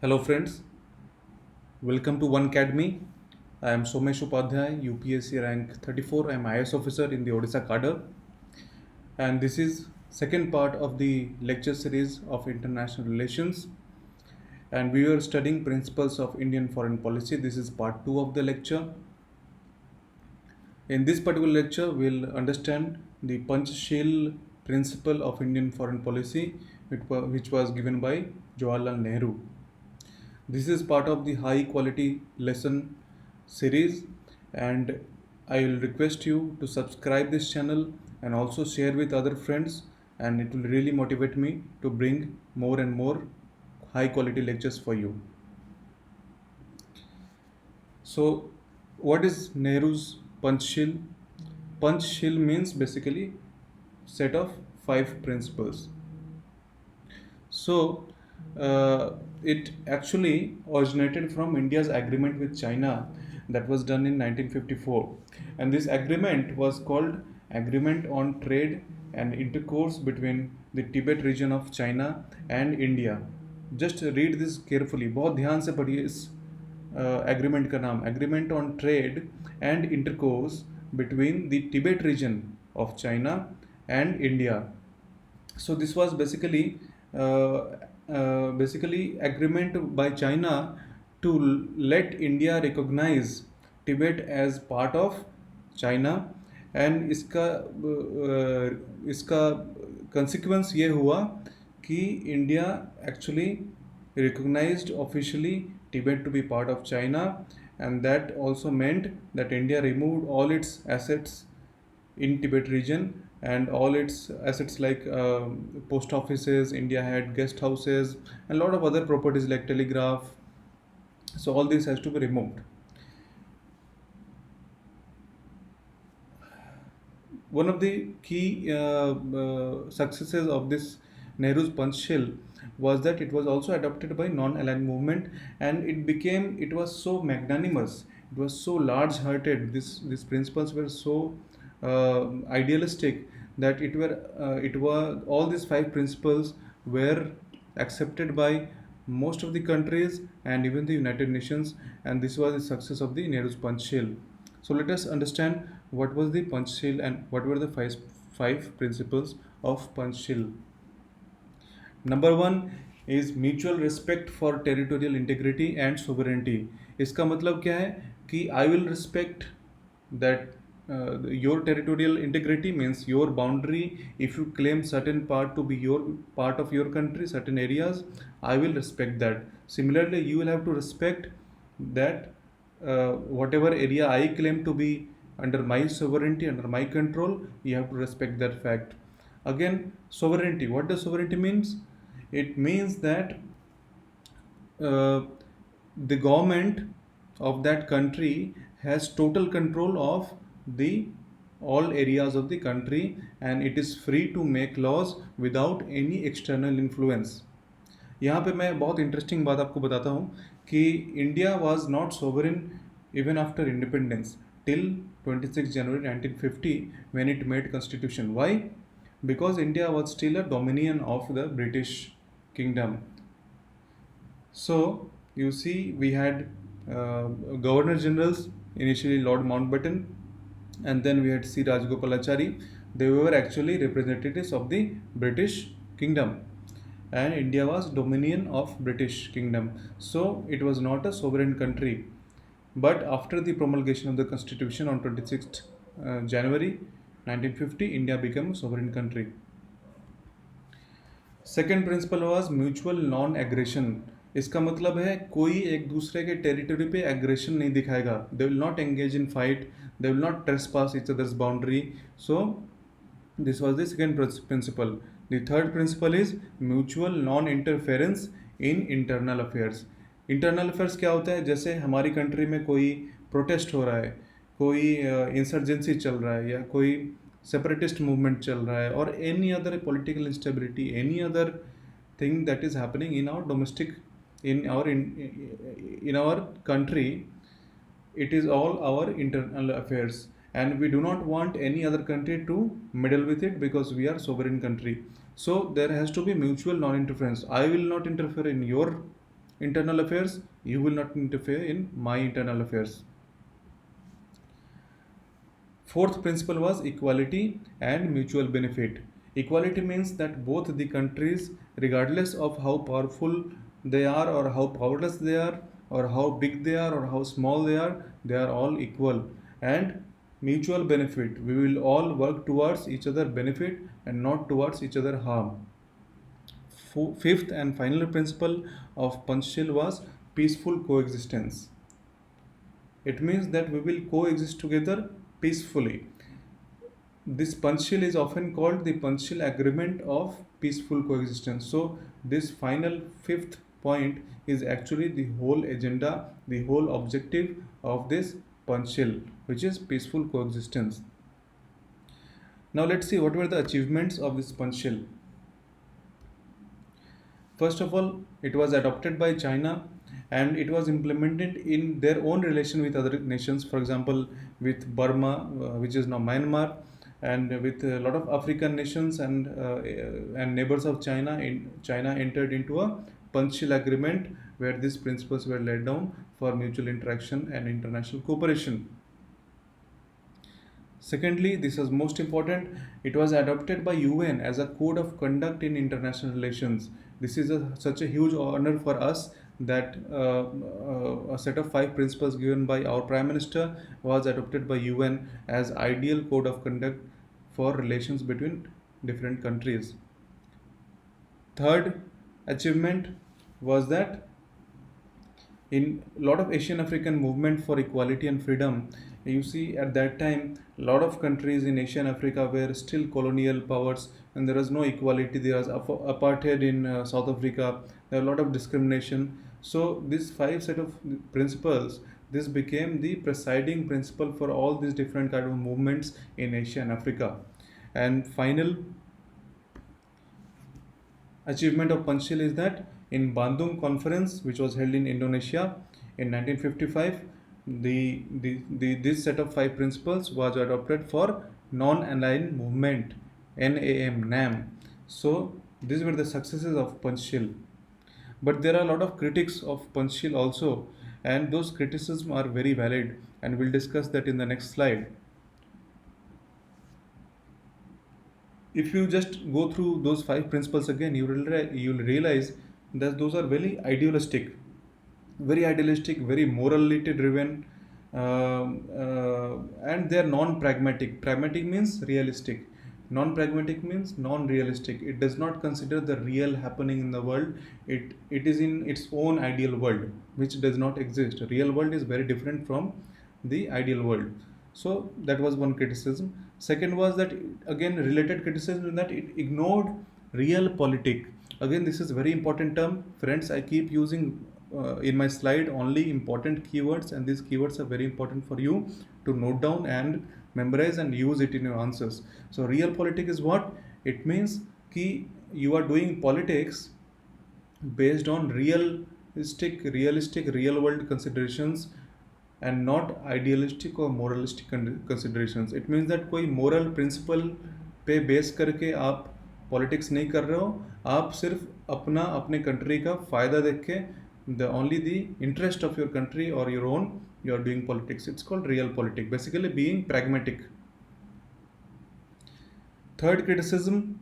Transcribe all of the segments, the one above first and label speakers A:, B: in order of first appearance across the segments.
A: Hello friends, welcome to One Academy. I am Somesh Upadhyay, UPSC rank 34. I am IS officer in the Odisha cadre, and this is second part of the lecture series of international relations, and we are studying principles of Indian foreign policy. This is part 2 of the lecture. In this particular lecture, we'll understand the Panchsheel principle of Indian foreign policy, which was given by Jawaharlal Nehru. This is part of the high quality lesson series, and I will request you to subscribe this channel and also share with other friends, and it will really motivate me to bring more and more high quality lectures for you. So what is Nehru's Panchsheel? Panchsheel means basically set of 5 principles. So, it actually originated from India's agreement with China that was done in 1954. And this agreement was called Agreement on Trade and Intercourse between the Tibet region of China and India. Just read this carefully. बहुत ध्यान से पढ़िए इस agreement का नाम agreement on trade and intercourse between the Tibet region of China and India. So this was basically agreement by China to let India recognize Tibet as part of China, and इसका consequence ये हुआ कि India actually recognized officially Tibet to be part of China, and that also meant that India removed all its assets in Tibet region, and all its assets like post offices. India had guest houses and a lot of other properties like telegraph. So all this has to be removed. One of the key successes of this Nehru's Panchsheel was that it was also adopted by non-aligned movement, and it was so magnanimous, it was so large-hearted. These principles were so idealistic that it were all these 5 principles were accepted by most of the countries and even the United Nations, and this was the success of the Nehru's Panchsheel. So let us understand what was the Panchsheel and what were the five principles of Panchsheel. Number 1 is mutual respect for territorial integrity and sovereignty. इसका मतलब क्या है कि I will respect that your territorial integrity means your boundary. If you claim certain part to be your part of your country, certain areas, I will respect that. Similarly, you will have to respect that whatever area I claim to be under my sovereignty, under my control, you have to respect that fact. Again, sovereignty. What does sovereignty means? It means that uh, the government of that country has total control of the all areas of the country, and it is free to make laws without any external influence. यहाँ पे मैं बहुत interesting बात आपको बताता हूँ कि India was not sovereign even after independence till 26 January 1950 when it made constitution. Why? Because India was still a dominion of the British kingdom. So you see, we had governor generals, initially Lord Mountbatten, and then we had C. Rajagopalachari. They were actually representatives of the British kingdom, and India was dominion of British kingdom. So it was not a sovereign country. But after the promulgation of the constitution on 26th January 1950, India became a sovereign country. Second principle was mutual non aggression. इसका मतलब है कोई एक दूसरे के territory पे aggression नहीं दिखाएगा. They will not engage in fight, they will not trespass each others boundary. So this was the second principle. The third principle is mutual non interference in internal affairs. Internal affairs क्या होता है? जैसे हमारी country में कोई protest हो रहा है, कोई इंसर्जेंसी चल रहा है, या कोई separatist movement चल रहा है, और any other political instability, any other thing that is happening in our domestic, in our country, it is all our internal affairs, and we do not want any other country to meddle with it because we are sovereign country. So there has to be mutual non-interference. I will not interfere in your internal affairs, you will not interfere in my internal affairs. Fourth principle was equality and mutual benefit. Equality means that both the countries, regardless of how powerful they are, or how powerless they are, or how big they are, or how small they are all equal. And mutual benefit, we will all work towards each other benefit and not towards each other harm. Fifth and final principle of Panchshil was peaceful coexistence. It means that we will coexist together peacefully. This Panchshil is often called the Panchshil Agreement of Peaceful Coexistence. So, this final fifth point is actually the whole agenda, the whole objective of this Panchshil, which is peaceful coexistence. Now, let's see what were the achievements of this Panchshil. First of all, it was adopted by China and it was implemented in their own relation with other nations, for example, with Burma, which is now Myanmar, and with a lot of African nations and neighbors of China. China entered into a Panchshil agreement where these principles were laid down for mutual interaction and international cooperation. Secondly, this was most important, it was adopted by UN as a code of conduct in international relations. This is such a huge honor for us that a set of five principles given by our Prime Minister was adopted by UN as ideal code of conduct for relations between different countries. Third achievement was that in a lot of Asian African movement for equality and freedom, you see at that time a lot of countries in Asia and Africa were still colonial powers and there was no equality. There was apartheid in South Africa. There were a lot of discrimination. So these five set of principles, this became the presiding principle for all these different kind of movements in Asia and Africa. And final achievement of Panchshil is that in Bandung Conference, which was held in Indonesia in 1955, this set of five principles was adopted for non-aligned movement, NAM. So these were the successes of Panchshil. But there are a lot of critics of Panchshil also, and those criticisms are very valid, and we'll discuss that in the next slide. If you just go through those five principles again, you'll realize that those are very idealistic, very morality driven, and they are non-pragmatic. Pragmatic means realistic. Non-pragmatic means non-realistic. It does not consider the real happening in the world. It is in its own ideal world, which does not exist. Real world is very different from the ideal world. So that was one criticism. Second was that again related criticism in that it ignored realpolitik. Again, this is very important term, friends. I keep using in my slide only important keywords, and these keywords are very important for you to note down and memorize and use it in your answers. So realpolitik is what it means. Ki you are doing politics based on realistic real world considerations and not idealistic or moralistic considerations. It means that कोई moral principle पे base करके आप politics नहीं कर रहे हो, आप सिर्फ अपने कंट्री का फ़ायदा देख के the only the interest of your country or your own you are doing politics. It's called real politics, basically being pragmatic. Third criticism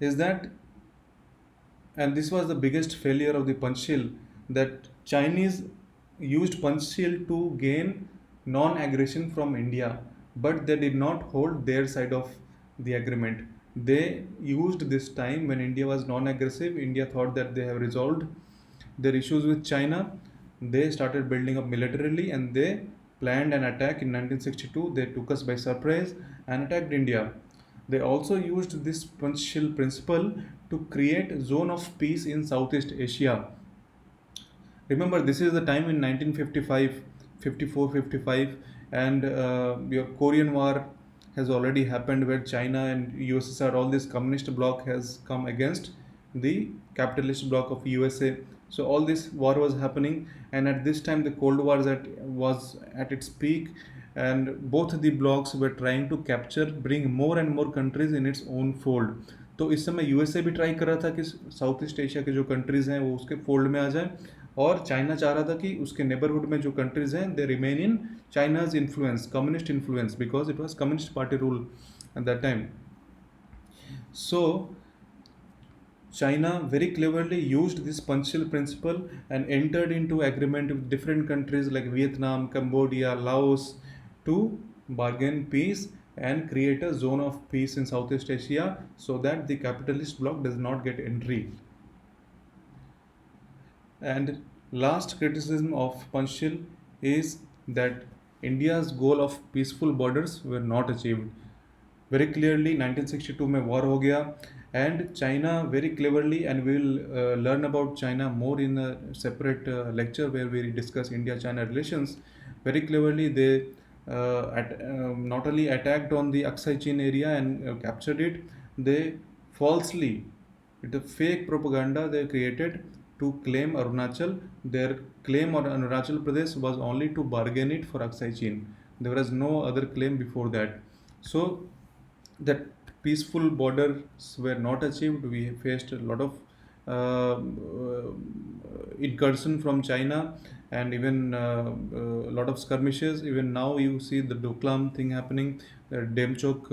A: is that, and this was the biggest failure of the Panchshil, that Chinese used Panchshil to gain non-aggression from India, but they did not hold their side of the agreement. They used this time when India was non-aggressive. India thought that they have resolved their issues with China. They started building up militarily and they planned an attack in 1962. They took us by surprise and attacked India. They also used this Panchshil principle to create a zone of peace in Southeast Asia. Remember, this is the time in 1955, 54, 55, and your Korean War has already happened where China and USSR, all this communist bloc has come against the capitalist bloc of USA. So all this war was happening, and at this time the Cold War was at its peak, and both the blocs were trying to bring more and more countries in its own fold. तो इस समय USA भी try कर रहा था कि south east Asia के जो कंट्रीज़ हैं वो उसके फोल्ड में आ जाएं, और चाइना चाह रहा था कि उसके नेबरहुड में जो कंट्रीज़ हैं they remain in China's influence, communist influence, because it was communist party rule at that time. So China very cleverly used this Panchshil principle and entered into agreement with different countries like Vietnam, Cambodia, Laos to bargain peace and create a zone of peace in Southeast Asia so that the capitalist bloc does not get entry. And last criticism of Panchshil is that India's goal of peaceful borders were not achieved. Very clearly 1962 में war हो गया, and China very cleverly, and we will learn about China more in a separate lecture where we discuss India-China relations. Very cleverly they not only attacked on the Aksai Chin area and captured it, they falsely, with a fake propaganda they created to claim Arunachal. Their claim on Arunachal Pradesh was only to bargain it for Aksai Chin. There was no other claim before that. So that peaceful borders were not achieved. We faced a lot of incursion from China, and even a lot of skirmishes. Even now, you see the Doklam thing happening, the Demchok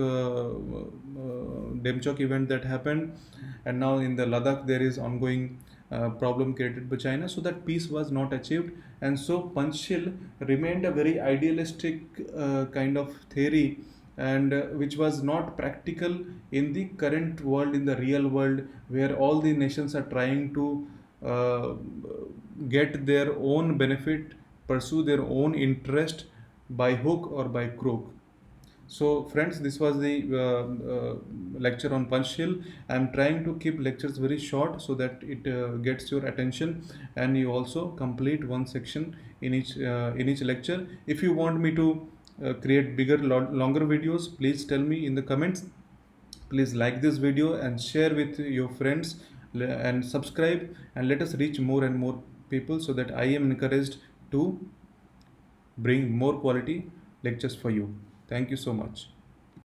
A: event that happened, and now in the Ladakh there is ongoing problem created by China. So that peace was not achieved, and so Panchshil remained a very idealistic kind of theory, and which was not practical in the current world, in the real world, where all the nations are trying to uh, get their own benefit, pursue their own interest by hook or by crook. So, friends, this was the lecture on Panchshil. I am trying to keep lectures very short so that it gets your attention, and you also complete one section in each lecture. If you want me to create bigger, longer videos, please tell me in the comments. Please like this video and share with your friends, and subscribe, and let us reach more and more people so that I am encouraged to bring more quality lectures for you. Thank you so much.